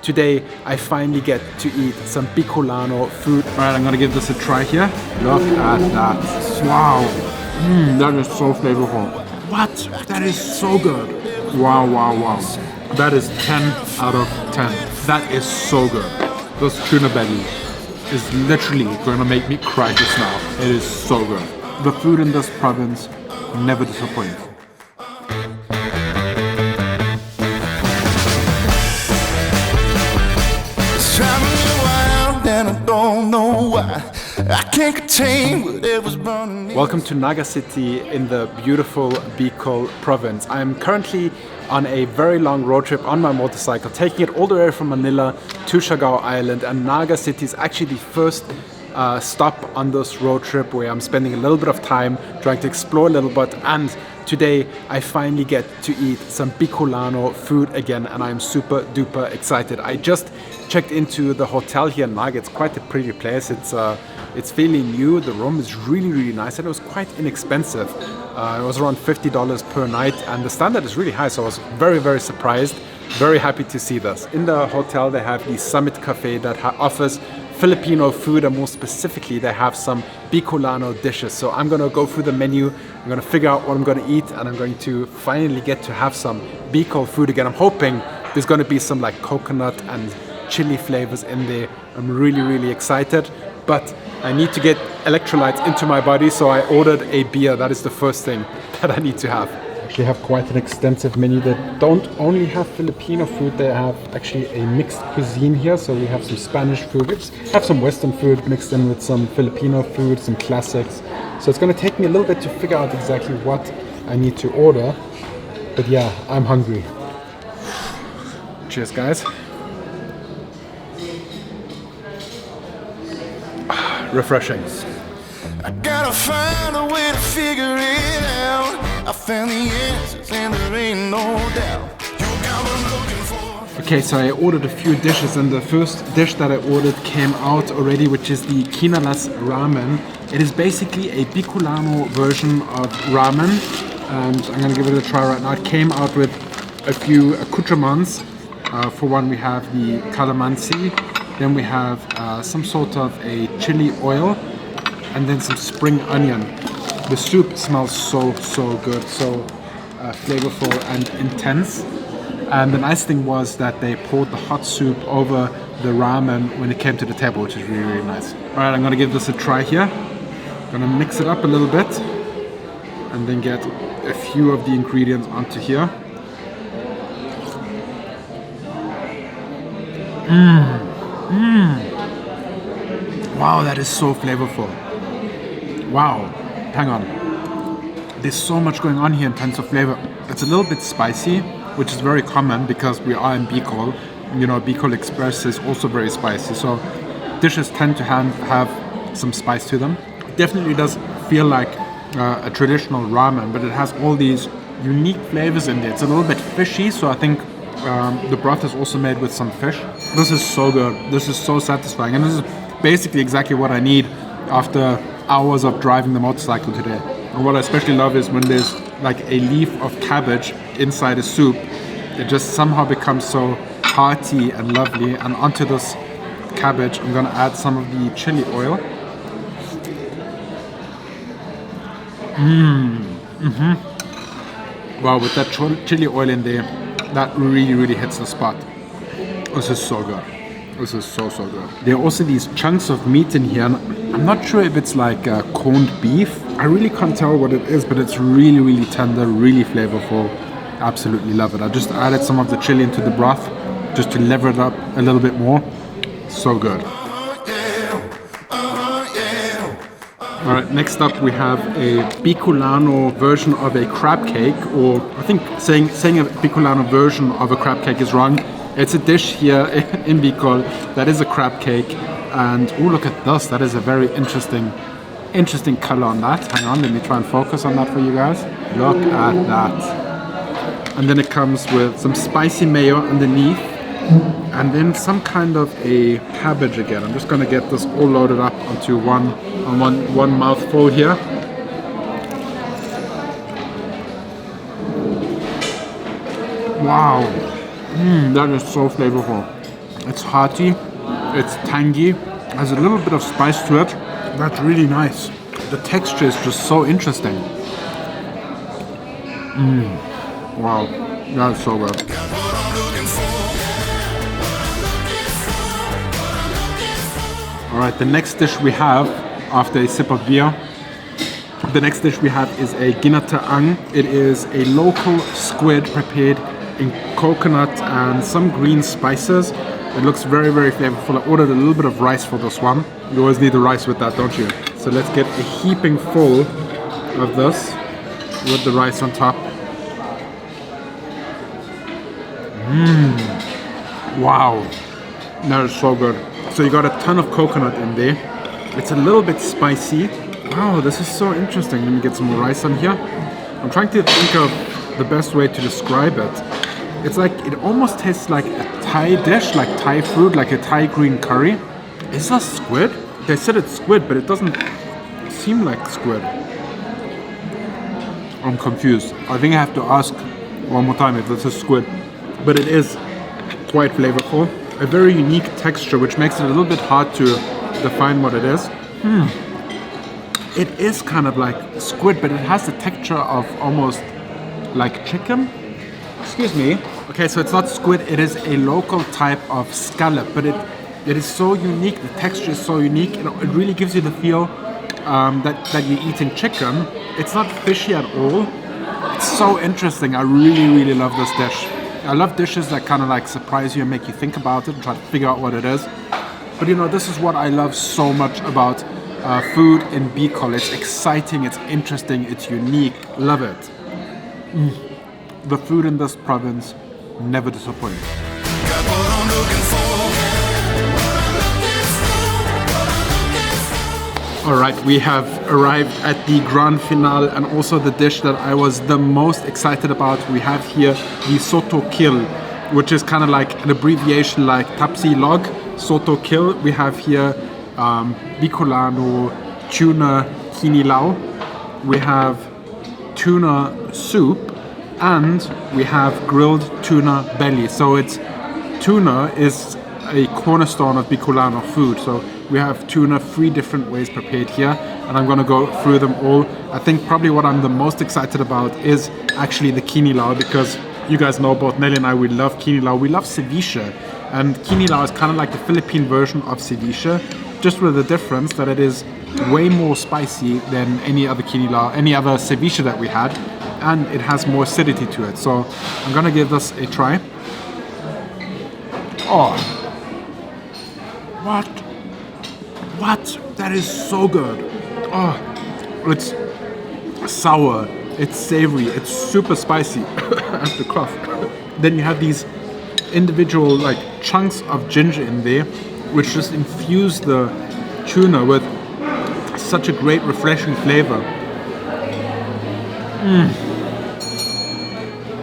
today I finally get to eat some bicolano food. Alright, I'm gonna give this a try here. Look at that. Wow. That is so flavorful. What? That is so good. Wow, wow, wow. That is 10 out of 10. That is so good. This tuna belly is literally going to make me cry just now. It is so good. The food in this province never disappoints. It's driving me wild and I don't know why. I can't contain whatever's burning. Welcome to Naga City in the beautiful BICOL province. I am currently on a very long road trip on my motorcycle, taking it all the way from Manila to Siargao Island, and Naga City is actually the first stop on this road trip where I'm spending a little bit of time trying to explore a little bit, and today I finally get to eat some bicolano food again, and I'm super duper excited. I just checked into the hotel here in Naga. It's quite a pretty place. It's fairly new. The room is really nice, and it was quite inexpensive. It was around $50 per night, and the standard is really high, so I was very surprised. Very happy to see this. In the hotel they have the Summit Cafe that offers Filipino food, and more specifically they have some bicolano dishes. So I'm gonna go through the menu, I'm gonna figure out what I'm gonna eat, and I'm going to finally get to have some Bicol food again. I'm hoping there's gonna be some like coconut and chili flavors in there. I'm really excited, but I need to get electrolytes into my body, so I ordered a beer. That is the first thing that I need to have. Actually have quite an extensive menu that don't only have Filipino food, they have actually a mixed cuisine here. So we have some Spanish food, we have some Western food mixed in with some Filipino food, some classics. So it's gonna take me a little bit to figure out exactly what I need to order. But yeah, I'm hungry. Cheers, guys. Refreshing. I gotta find a way to figure it out. I found the answers and there ain't no doubt. You got what I'm looking for. Okay, so I ordered a few dishes, and the first dish that I ordered came out already, which is the Kinanas Ramen. It is basically a bicolano version of ramen, and I'm gonna give it a try right now. It came out with a few accoutrements. For one, we have the calamansi. Then we have some sort of a chili oil, and then some spring onion. The soup smells so good, so flavorful and intense. And the nice thing was that they poured the hot soup over the ramen when it came to the table, which is really nice. Alright, I'm gonna give this a try here. I'm gonna mix it up a little bit and then get a few of the ingredients onto here. Wow, that is so flavorful. Wow, hang on. There's so much going on here in terms of flavor. It's a little bit spicy, which is very common because we are in BICOL. You know, BICOL Express is also very spicy, so dishes tend to have some spice to them. It definitely does feel like a traditional ramen, but it has all these unique flavors in there. It's a little bit fishy, so I think the broth is also made with some fish. This is so good. This is so satisfying, and this is basically exactly what I need after hours of driving the motorcycle today. And what I especially love is when there's like a leaf of cabbage inside a soup. It just somehow becomes so hearty and lovely. And onto this cabbage, I'm gonna add some of the chili oil. Wow, with that chili oil in there, that really hits the spot. This is so good. This is so good. There are also these chunks of meat in here, and I'm not sure if it's like corned beef. I really can't tell what it is, but it's really tender, really flavorful. Absolutely love it. I just added some of the chili into the broth just to lever it up a little bit more. So good. Alright, next up we have a bicolano version of a crab cake, or I think saying a bicolano version of a crab cake is wrong. It's a dish here in BICOL that is a crab cake, and oh, look at this. That is a very interesting color on that. Hang on, let me try and focus on that for you guys. Look at that. And then it comes with some spicy mayo underneath, and then some kind of a cabbage again. I'm just gonna get this all loaded up onto one mouthful here. Wow. That is so flavorful. It's hearty, it's tangy, has a little bit of spice to it. That's really nice. The texture is just so interesting. Wow, that's so good. Alright, the next dish we have, after a sip of beer, the next dish we have is a Gina Tang. It is a local squid prepared in coconut and some green spices. It looks very, very flavorful. I ordered a little bit of rice for this one. You always need the rice with that, don't you? So let's get a heaping full of this with the rice on top. Wow, that is so good. So you got a ton of coconut in there. It's a little bit spicy. Wow, this is so interesting. Let me get some more rice on here. I'm trying to think of the best way to describe it. It's like, it almost tastes like a Thai dish, like Thai food, like a Thai green curry. Is that squid? They said it's squid, but it doesn't seem like squid. I'm confused. I think I have to ask one more time if this is squid. But it is quite flavorful. A very unique texture, which makes it a little bit hard to define what it is. It is kind of like squid, but it has the texture of almost like chicken. Excuse me. Okay, so it's not squid, it is a local type of scallop, but it is so unique, the texture is so unique, it really gives you the feel that you're eating chicken. It's not fishy at all. It's so interesting. I really, really love this dish. I love dishes that kind of like surprise you and make you think about it and try to figure out what it is. But you know, this is what I love so much about food in BICOL. It's exciting, it's interesting, it's unique. Love it. The food in this province never disappoints. Alright, we have arrived at the grand finale and also the dish that I was the most excited about. We have here the soto kil, which is kind of like an abbreviation like tapsi log. Soto kil. We have here bicolano tuna kinilaw. We have tuna soup. And we have grilled tuna belly. So it's tuna is a cornerstone of bicolano food. So we have tuna 3 different ways prepared here, and I'm gonna go through them all. I think probably what I'm the most excited about is actually the kinilaw, because you guys know both Nelly and I, we love kinilaw. We love ceviche, and kinilaw is kind of like the Philippine version of ceviche, just with the difference that it is way more spicy than any other kinilaw, any other ceviche that we had. And it has more acidity to it. So I'm gonna give this a try. Oh, what? That is so good. Oh, it's sour, it's savory, it's super spicy. I have to cough. Then you have these individual like chunks of ginger in there, which just infuse the tuna with such a great refreshing flavor.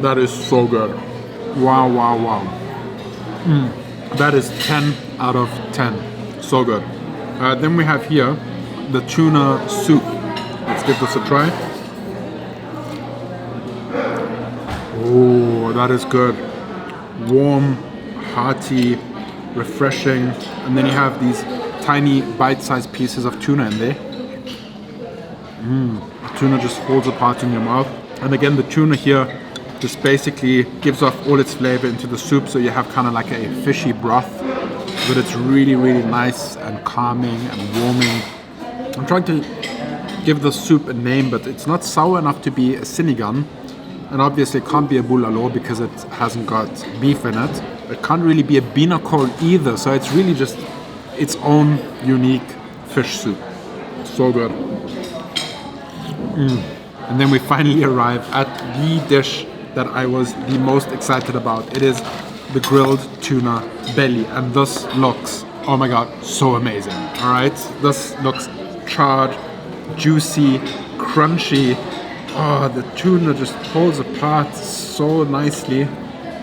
That is so good. Wow. That is 10 out of 10. So good. Then we have here the tuna soup. Let's give this a try. Oh, that is good. Warm, hearty, refreshing. And then you have these tiny bite-sized pieces of tuna in there. The tuna just falls apart in your mouth. And again, the tuna here just basically gives off all its flavor into the soup, so you have kind of like a fishy broth, but it's really, really nice and calming and warming. I'm trying to give the soup a name, but it's not sour enough to be a sinigang, and obviously it can't be a bulalo because it hasn't got beef in it. It can't really be a BICOL either, so it's really just its own unique fish soup. So good. And then we finally arrive at the dish that I was the most excited about. It is the grilled tuna belly, and this looks, oh my god, so amazing. Alright, this looks charred, juicy, crunchy. Oh, the tuna just pulls apart so nicely,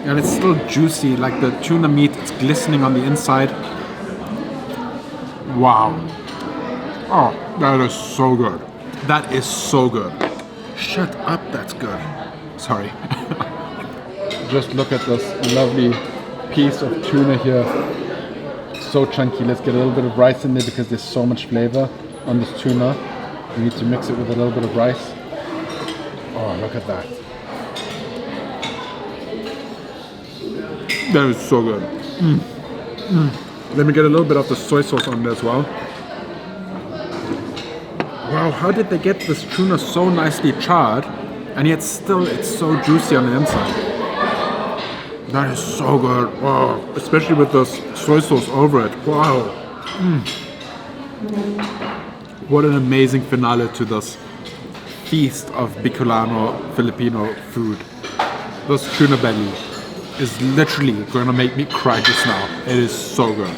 and it's still juicy, like the tuna meat, it's glistening on the inside. Wow. Oh, that is so good. That is so good. Shut up, that's good. Sorry. Just look at this lovely piece of tuna here. so chunky. Let's get a little bit of rice in there because there's so much flavor on this tuna. We need to mix it with a little bit of rice. Oh, look at that. That is so good. Let me get a little bit of the soy sauce on there as well. Wow, how did they get this tuna so nicely charred and yet still it's so juicy on the inside? That is so good. Wow, especially with this soy sauce over it. Wow. What an amazing finale to this feast of Bicolano Filipino food. This tuna belly is literally going to make me cry just now. It is so good.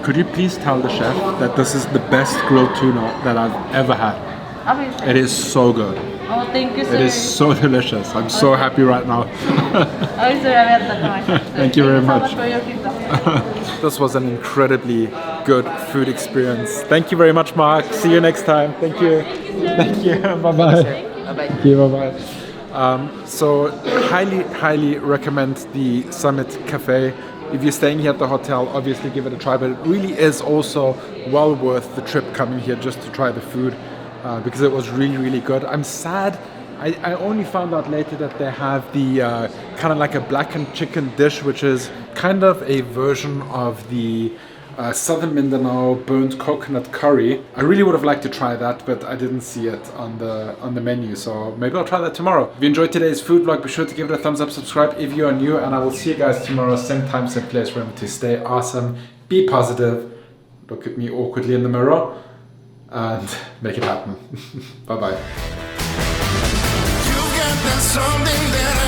Could you please tell the chef that this is the best grilled tuna that I've ever had? Okay. It is so good. Oh, thank you, sir. It is so delicious. I'm so happy right now. Oh, sir, Thank you very much. Thank you so much for your feedback. This was an incredibly good food experience. Thank you very much, Mark. See you next time. Thank you. Thank you. Bye-bye. Thank you. Bye-bye. So highly recommend the Summit Cafe. If you're staying here at the hotel, obviously give it a try, but it really is also well worth the trip coming here just to try the food because it was really good. I'm sad. I only found out later that they have the kind of like a blackened chicken dish, which is kind of a version of the Southern Mindanao burnt coconut curry. I really would have liked to try that, but I didn't see it on the menu, so maybe I'll try that tomorrow. If you enjoyed today's food vlog, be sure to give it a thumbs up, subscribe if you are new, and I will see you guys tomorrow, same time, same place. Remember to stay awesome, be positive, look at me awkwardly in the mirror, and make it happen. Bye bye. You've got that something that